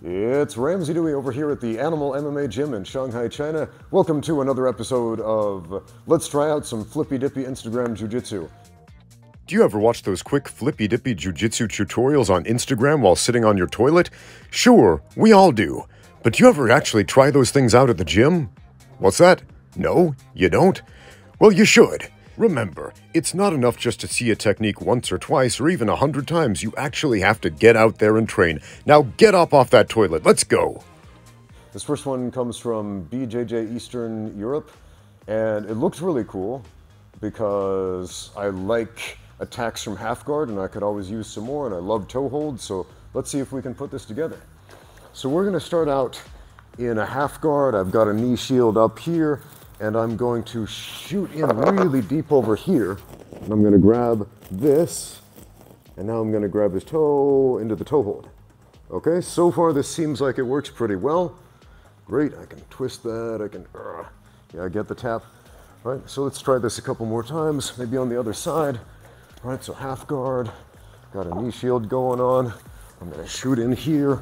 It's Ramsey Dewey over here at the Animal MMA Gym in Shanghai, China. Welcome to another episode of Let's Try Out Some Flippy Dippy Instagram Jiu-Jitsu. Do you ever watch those quick Flippy Dippy Jiu-Jitsu tutorials on Instagram while sitting on your toilet? Sure, we all do. But do you ever actually try those things out at the gym? What's that? No, you don't? Well, you should. Remember, it's not enough just to see a technique once or twice or even 100 times. You actually have to get out there and train. Now get up off that toilet. Let's go. This first one comes from BJJ Eastern Europe, and it looks really cool because I like attacks from half guard and I could always use some more, and I love toe hold, so let's see if we can put this together. So we're going to start out in a half guard. I've got a knee shield up here, and I'm going to shoot in really deep over here. And I'm going to grab this, and now I'm going to grab his toe into the toe hold. Okay, so far this seems like it works pretty well. Great, I can twist that, I get the tap. All right, so let's try this a couple more times, maybe on the other side. All right, so half guard, got a knee shield going on. I'm going to shoot in here,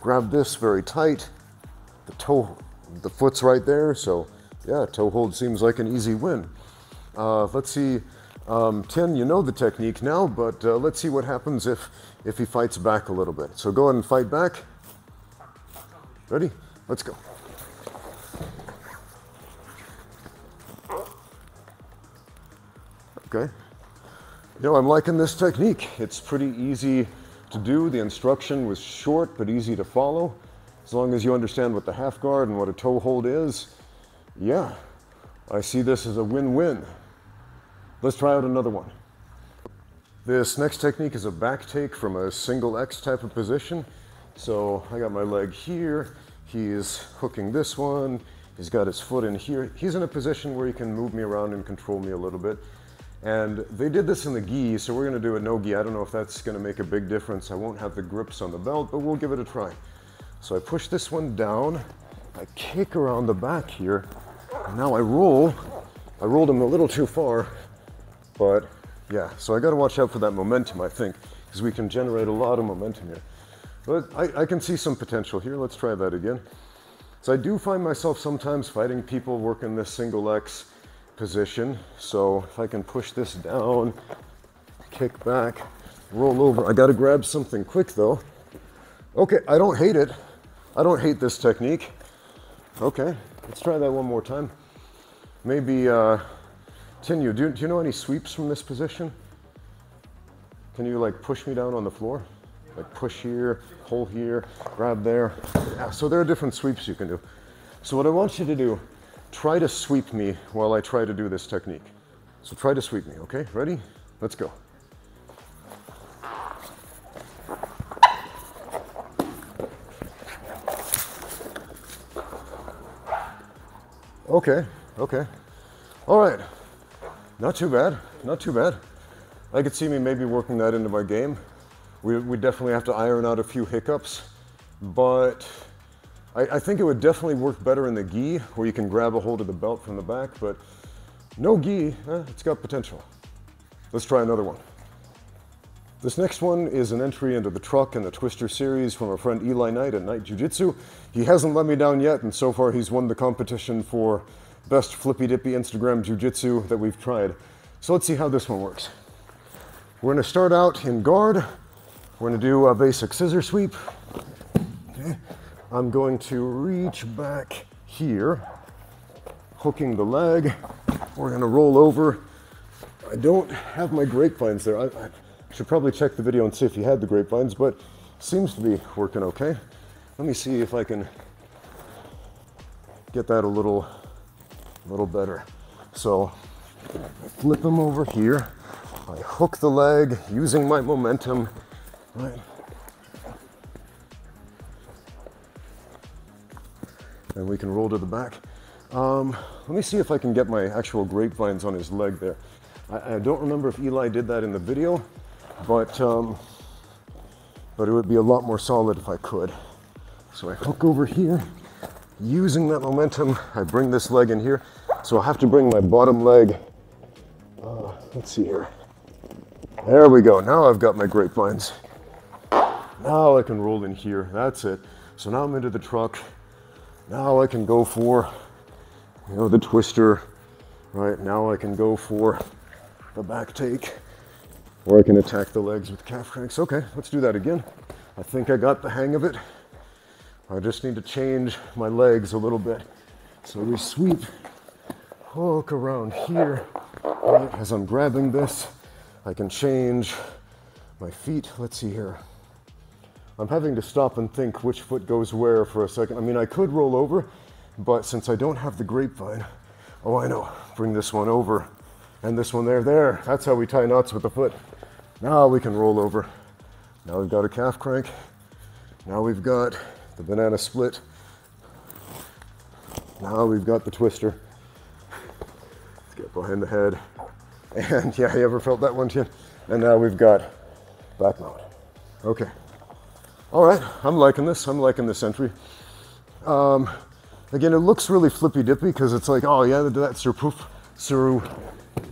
grab this very tight. The foot's right there, so yeah, toe hold seems like an easy win. Let's see, Tin, you know the technique now, but let's see what happens if he fights back a little bit. So go ahead and fight back. Ready? Let's go. Okay. You know, I'm liking this technique. It's pretty easy to do. The instruction was short but easy to follow. As long as you understand what the half guard and what a toe hold is, yeah, I see this as a win-win. Let's try out another one. This next technique is a back take from a single X type of position. So I got my leg here, he's hooking this one, he's got his foot in here. He's in a position where he can move me around and control me a little bit. And they did this in the gi, so we're gonna do a no gi. I don't know if that's gonna make a big difference. I won't have the grips on the belt, but we'll give it a try. So I push this one down, I kick around the back here, and now I roll. I rolled him a little too far, but yeah, so I gotta watch out for that momentum, I think, because we can generate a lot of momentum here. But I can see some potential here. Let's try that again. So I do find myself sometimes fighting people working this single X position. So if I can push this down, kick back, roll over. I gotta grab something quick though. Okay, I don't hate it. I don't hate this technique. Okay, let's try that one more time. Maybe, Tinu, do you know any sweeps from this position? Can you like push me down on the floor? Like push here, pull here, grab there. Yeah, so there are different sweeps you can do. So what I want you to do, try to sweep me while I try to do this technique. So try to sweep me, okay? Ready? Let's go. Okay. All right. Not too bad, not too bad. I could see me maybe working that into my game. We definitely have to iron out a few hiccups, but I think it would definitely work better in the gi, where you can grab a hold of the belt from the back, but no gi, it's got potential. Let's try another one. This next one is an entry into the truck and the twister series from our friend Eli Knight at Knight Jiu-Jitsu. He hasn't let me down yet, and so far he's won the competition for best Flippy Dippy Instagram Jiu-Jitsu that we've tried. So let's see how this one works. We're gonna start out in guard. We're gonna do a basic scissor sweep. Okay. I'm going to reach back here, hooking the leg. We're gonna roll over. I don't have my grapevines there. I should probably check the video and see if he had the grapevines, but seems to be working okay. Let me see if I can get that a little better. So I flip him over here. I hook the leg using my momentum, right? And we can roll to the back. Let me see if I can get my actual grapevines on his leg there. I don't remember if Eli did that in the video, but it would be a lot more solid if I could. So I hook over here, using that momentum, I bring this leg in here. So I have to bring my bottom leg, let's see here. There we go, now I've got my grapevines. Now I can roll in here, that's it. So now I'm into the truck. Now I can go for, you know, the twister, right? Now I can go for the back take, or I can attack the legs with calf cranks. Okay, let's do that again. I think I got the hang of it. I just need to change my legs a little bit. So we sweep, hook around here. Right, as I'm grabbing this, I can change my feet. Let's see here. I'm having to stop and think which foot goes where for a second. I mean, I could roll over, but since I don't have the grapevine, oh, I know, bring this one over and this one there. There, that's how we tie knots with the foot. Now we can roll over. Now we've got a calf crank. Now we've got the banana split. Now we've got the twister. Let's get behind the head. And yeah, you ever felt that one, Tim? And now we've got back mount. Okay. All right, I'm liking this. I'm liking this entry. Again, it looks really flippy dippy because it's like, oh yeah, that's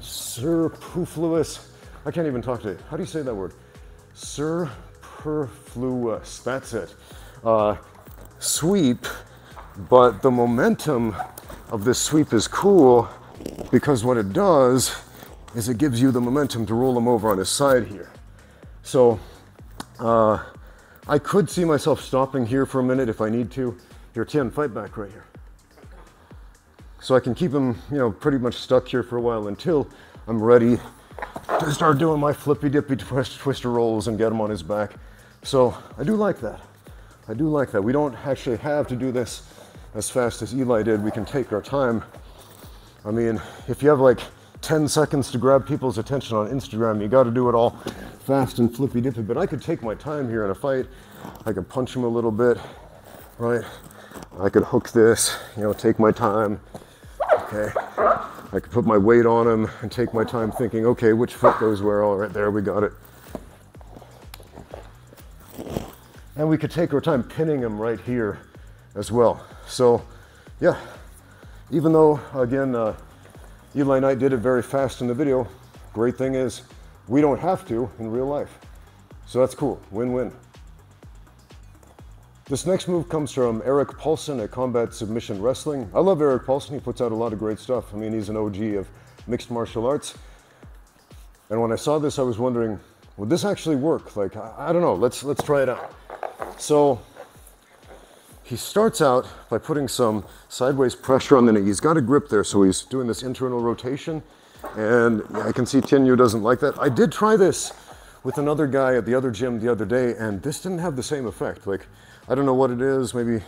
superfluous. I can't even talk today. How do you say that word? Superfluous. That's it. Sweep, but the momentum of this sweep is cool because what it does is it gives you the momentum to roll him over on his side here. So, I could see myself stopping here for a minute if I need to. Here, Tien, fight back right here. So I can keep him, you know, pretty much stuck here for a while until I'm ready to start doing my flippy dippy twister rolls and get him on his back. So I do like that. I do like that. We don't actually have to do this as fast as Eli did. We can take our time. I mean, if you have like 10 seconds to grab people's attention on Instagram, you got to do it all fast and flippy dippy. But I could take my time here in a fight. I could punch him a little bit, right? I could hook this, you know, take my time. Okay. I could put my weight on him and take my time thinking, okay, which foot goes where? All right, there we got it. And we could take our time pinning him right here as well. So, yeah, even though, again, Eli and I did it very fast in the video, great thing is we don't have to in real life. So that's cool, win-win. This next move comes from Eric Paulson at Combat Submission Wrestling. I love Eric Paulson, he puts out a lot of great stuff. I mean, he's an OG of mixed martial arts. And when I saw this, I was wondering, would this actually work? Like, I don't know, let's try it out. So, he starts out by putting some sideways pressure on the knee. He's got a grip there, so he's doing this internal rotation. And I can see Tianyu doesn't like that. I did try this with another guy at the other gym the other day, and this didn't have the same effect. Like, I don't know what it is. Maybe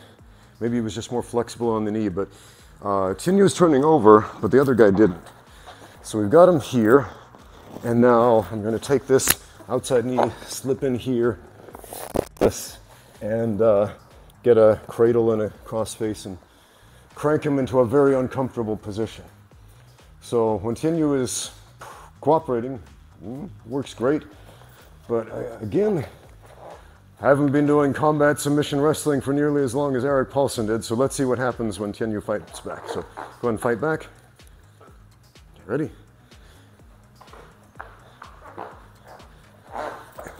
it was just more flexible on the knee, but Tianyu's turning over, but the other guy didn't. So we've got him here, and now I'm gonna take this outside knee, slip in here, this, and get a cradle and a crossface and crank him into a very uncomfortable position. So when Tianyu is cooperating, works great. But again, I haven't been doing combat submission wrestling for nearly as long as Eric Paulson did, so let's see what happens when Tianyu fights back. So go ahead and fight back. Ready?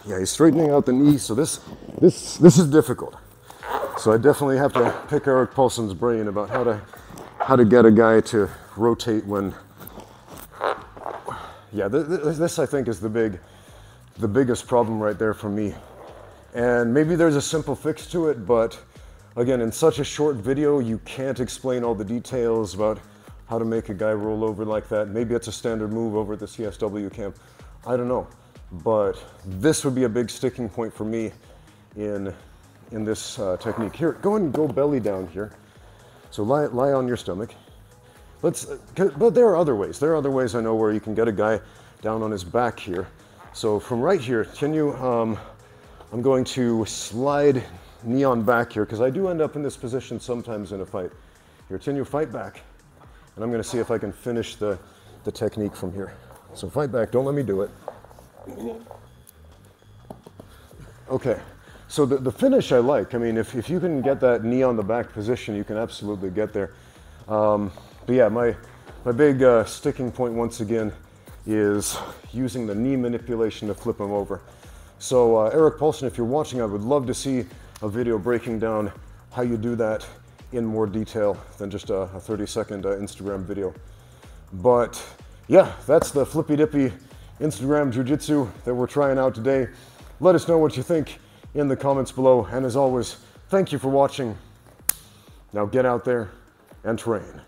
Yeah, he's straightening out the knee, so this is difficult. So I definitely have to pick Eric Paulson's brain about how to get a guy to rotate when. Yeah, this I think is the biggest problem right there for me. And maybe there's a simple fix to it, but again, in such a short video, you can't explain all the details about how to make a guy roll over like that. Maybe it's a standard move over at the CSW camp. I don't know. But this would be a big sticking point for me in this technique. Here, go and go belly down here. So lie on your stomach. But there are other ways. There are other ways I know where you can get a guy down on his back here. So from right here, I'm going to slide knee on back here because I do end up in this position sometimes in a fight. Here, Tianyu, fight back. And I'm going to see if I can finish the technique from here. So fight back, don't let me do it. Okay, so the finish I like. I mean, if you can get that knee on the back position, you can absolutely get there. But yeah, my big sticking point once again is using the knee manipulation to flip him over. So Eric Paulson, if you're watching, I would love to see a video breaking down how you do that in more detail than just a 30-second Instagram video. But yeah, that's the Flippy Dippy Instagram Jiu-Jitsu that we're trying out today. Let us know what you think in the comments below. And as always, thank you for watching. Now get out there and train.